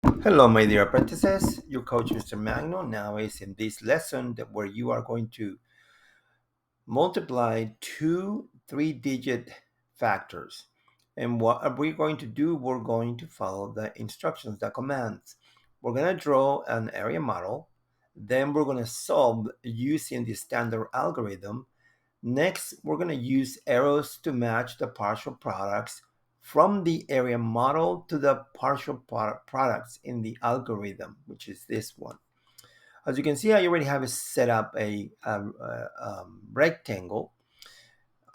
Hello, my dear apprentices. Your coach, Mr. Magno, now is in this lesson where you are going to multiply two three-digit factors. And what are we going to do? We're going to follow the instructions, the commands. We're going to draw an area model. Then we're going to solve using the standard algorithm. Next, we're going to use arrows to match the partial products from the area model to the partial products in the algorithm, which is this one. As you can see, I already have set up a rectangle.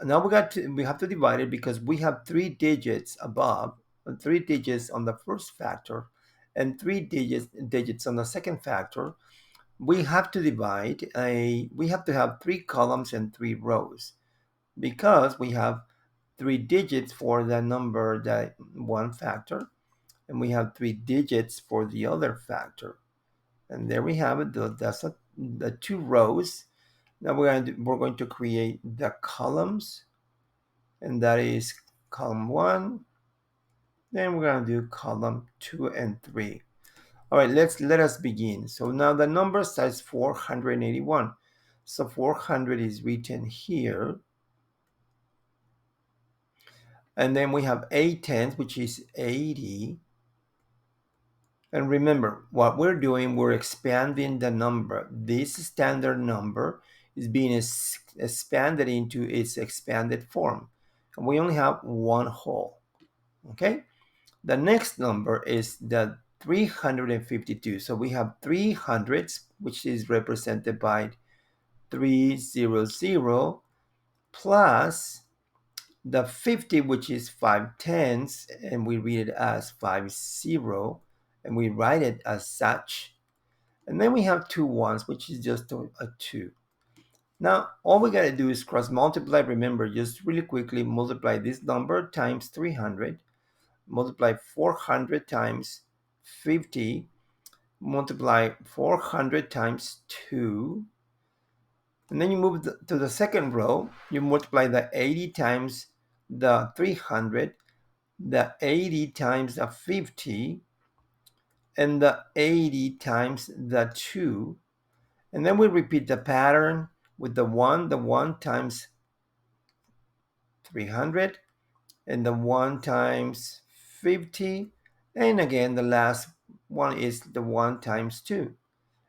Now we have to divide it because we have three digits above, three digits on the first factor, and three digits on the second factor. We have to we have to have three columns and three rows because we have three digits for the number that one factor, and we have three digits for the other factor. And there we have it. That's the two rows. Now we're going to create the columns, and that is column one. Then we're going to do column two and three. All right, let us begin. So now the number size 481. So 400 is written here. And then we have 8 tenths, which is 80. And remember, what we're doing, we're expanding the number. This standard number is being expanded into its expanded form. And we only have one whole, okay? The next number is the 352. So we have 300s, which is represented by 300, plus the 50, which is 5 tenths, and we read it as 50, and we write it as such. And then we have two ones, which is just a 2. Now, all we got to do is cross multiply. Remember, just really quickly multiply this number times 300, multiply 400 times 50, multiply 400 times 2, and then you move to the second row. You multiply the 80 times the 300, the 80 times the 50, and the 80 times the 2. And then we repeat the pattern with the 1 times 300, and the 1 times 50. And again, the last one is the 1 times 2.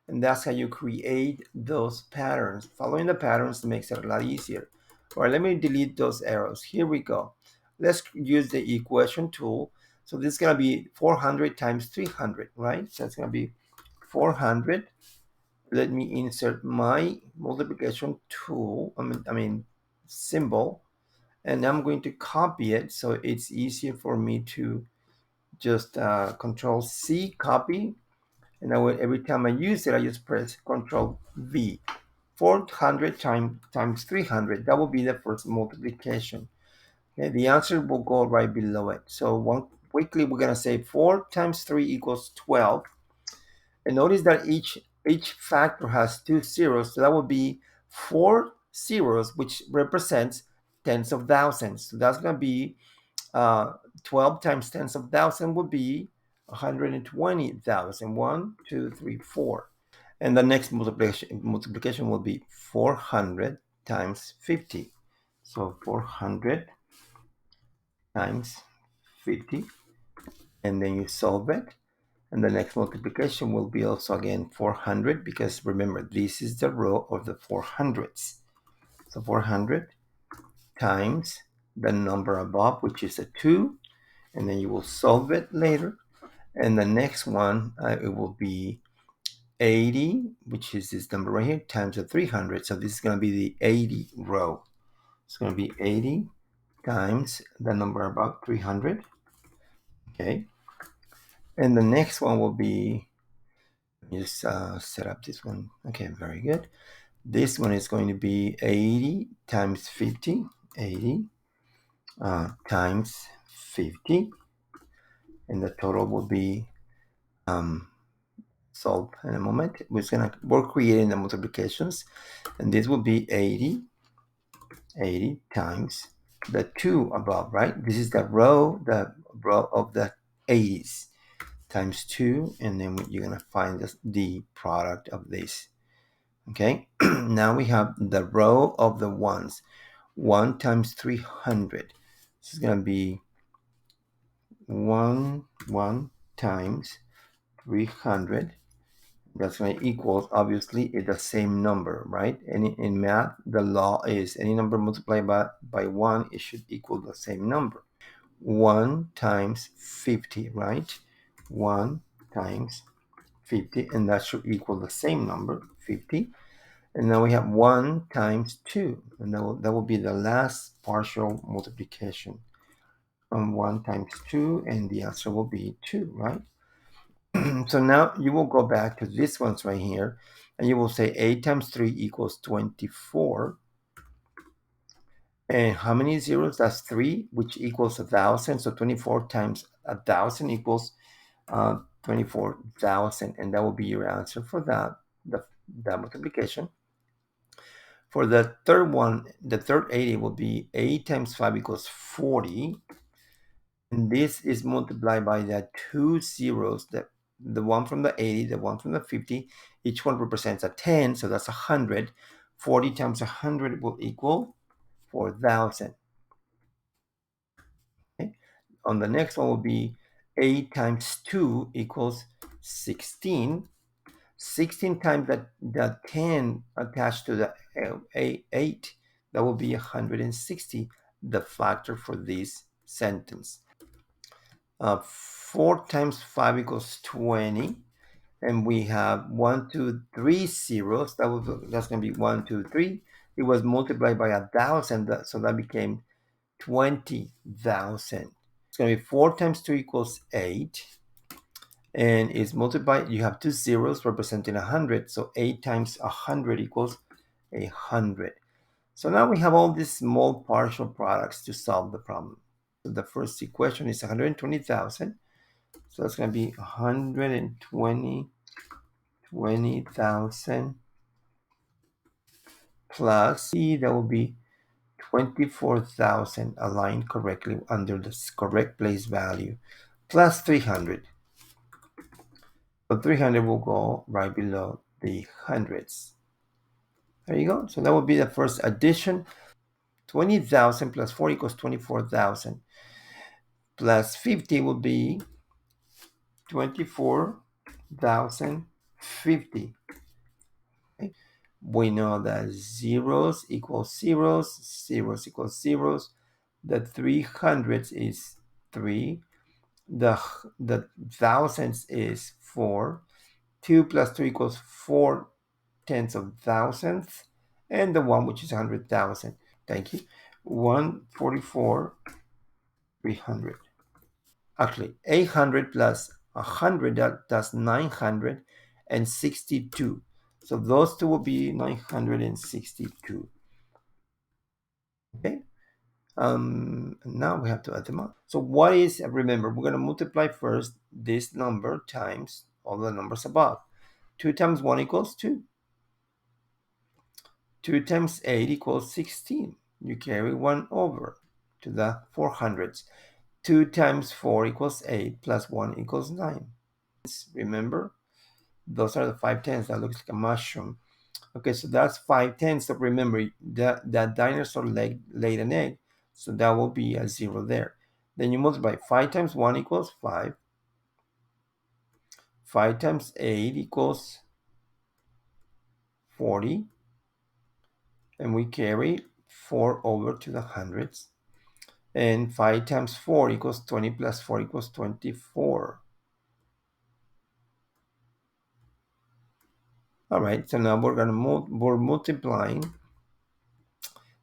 And that's how you create those patterns. Following the patterns makes it a lot easier. All right, let me delete those arrows. Here we go. Let's use the equation tool. So this is going to be 400 times 300, right? So it's going to be 400. Let me insert my multiplication tool, I mean symbol, and I'm going to copy it so it's easier for me to just Control C, copy, and every time I use it, I just press Control V. 400 times 300, that will be the first multiplication. Okay, the answer will go right below it. So quickly, we're going to say 4 times 3 equals 12. And notice that each factor has two zeros, so that would be 4 zeros, which represents tens of thousands. So that's going to be 12 times tens of thousand would be 120,000. 1, 2, 3, 4. And the next multiplication will be 400 times 50. So 400 times 50, and then you solve it. And the next multiplication will be also again 400, because remember, this is the row of the 400s. So 400 times the number above, which is a 2, and then you will solve it later. And the next one, it will be 80, which is this number right here, times the 300. So this is going to be the 80 row. It's going to be 80 times the number above, 300. Okay. And the next one will be, just set up this one. Okay, very good. This one is going to be 80 times 50, 80 times 50, and the total will be solved in a moment. We're creating the multiplications, and this will be 80 times the 2 above, right? This is the row of the 80s. times 2, and then you're going to find the product of this. Okay, now we have the row of the ones. 1 times 300. This is going to be 1 times 300. That's going to equal, obviously, the same number, right? And in math, the law is any number multiplied by 1, it should equal the same number. 1 times 50, right? 1 times 50, and that should equal the same number, 50. And now we have 1 times 2, and that will be the last partial multiplication. 1 times 2, and the answer will be 2, right? So now you will go back to this one's right here, and you will say 8 times 3 equals 24. And how many zeros? That's 3, which equals 1,000. So 24 times 1,000 equals 24,000. And that will be your answer for that multiplication. For the third one, the third 80 will be 8 times 5 equals 40. And this is multiplied by the 2 zeros, the one from the 80, the one from the 50. Each one represents a 10, so that's 100. 40 times 100 will equal 4,000. Okay. On the next one will be 8 times 2 equals 16. 16 times that 10 attached to the 8, that will be 160, the factor for this sentence. 4 times 5 equals 20, and we have 1, 2, 3 zeros. That's going to be 1, 2, 3. It was multiplied by 1,000, so that became 20,000. It's going to be 4 times 2 equals 8. And it's multiplied, you have 2 zeros representing 100, so 8 times 100 equals 100. So now we have all these small partial products to solve the problem. So the first equation is 120,000. So that's going to be 120,000 plus C, that will be 24,000 aligned correctly under the correct place value, plus 300. So 300 will go right below the hundreds. There you go. So that would be the first addition. 20,000 plus 4 equals 24,000. Plus 50 will be 24,050. Okay. We know that zeros equals zeros, zeros equals zeros. The 300s is 3. The thousands is 4. 2 plus 2 equals 4 tenths of thousandths. And the 1, which is 100,000. Thank you. 144, 300. Actually, 800 plus 100, that's 962. So those two will be 962. Okay. Now we have to add them up. So what is, remember, we're going to multiply first this number times all the numbers above. 2 times 1 equals 2. 2 times 8 equals 16. You carry 1 over to the 400s. 2 times 4 equals 8 plus 1 equals 9. Remember, those are the 5 tenths. That looks like a mushroom. Okay, so that's 5 tenths. So remember, that dinosaur laid an egg, so that will be a 0 there. Then you multiply. 5 times 1 equals 5. 5 times 8 equals 40. And we carry 4 over to the hundreds. And 5 times 4 equals 20 plus 4 equals 24. All right, so now we're multiplying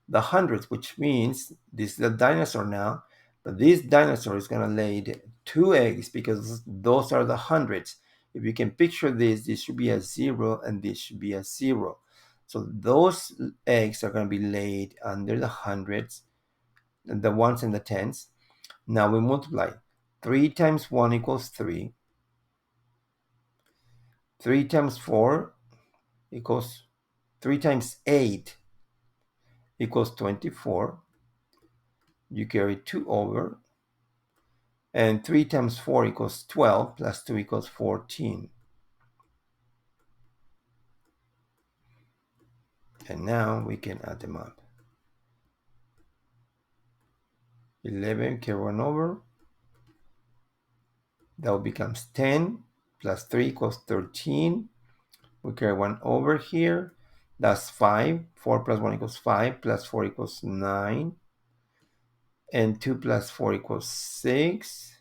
the hundreds, which means this is a dinosaur now, but this dinosaur is going to lay 2 eggs because those are the hundreds. If you can picture this should be a 0 and this should be a 0. So those eggs are going to be laid under the hundreds, the ones and the tens. Now we multiply. 3 times 1 equals 3. 3 times 4 equals 3 times 8 equals 24. You carry 2 over, And 3 times 4 equals 12, plus 2 equals 14. And now we can add them up. 11 carry 1 over. That becomes 10, plus 3 equals 13. We carry 1 over here. That's 5. 4 plus 1 equals 5, plus 4 equals 9. And 2 plus 4 equals 6.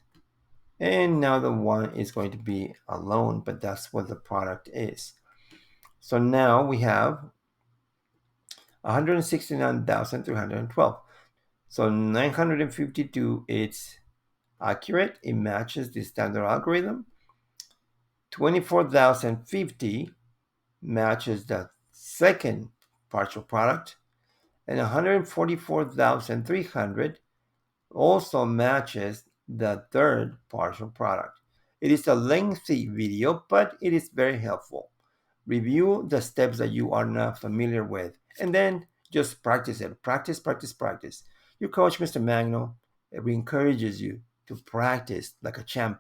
And now the 1 is going to be alone, but that's what the product is. So now we have 169,312. So 952, it's accurate. It matches the standard algorithm. 24,050 matches the second partial product. And 144,300 also matches the third partial product. It is a lengthy video, but it is very helpful. Review the steps that you are not familiar with, and then just practice it. Practice, practice, practice. Your coach, Mr. Magno, encourages you to practice like a champion.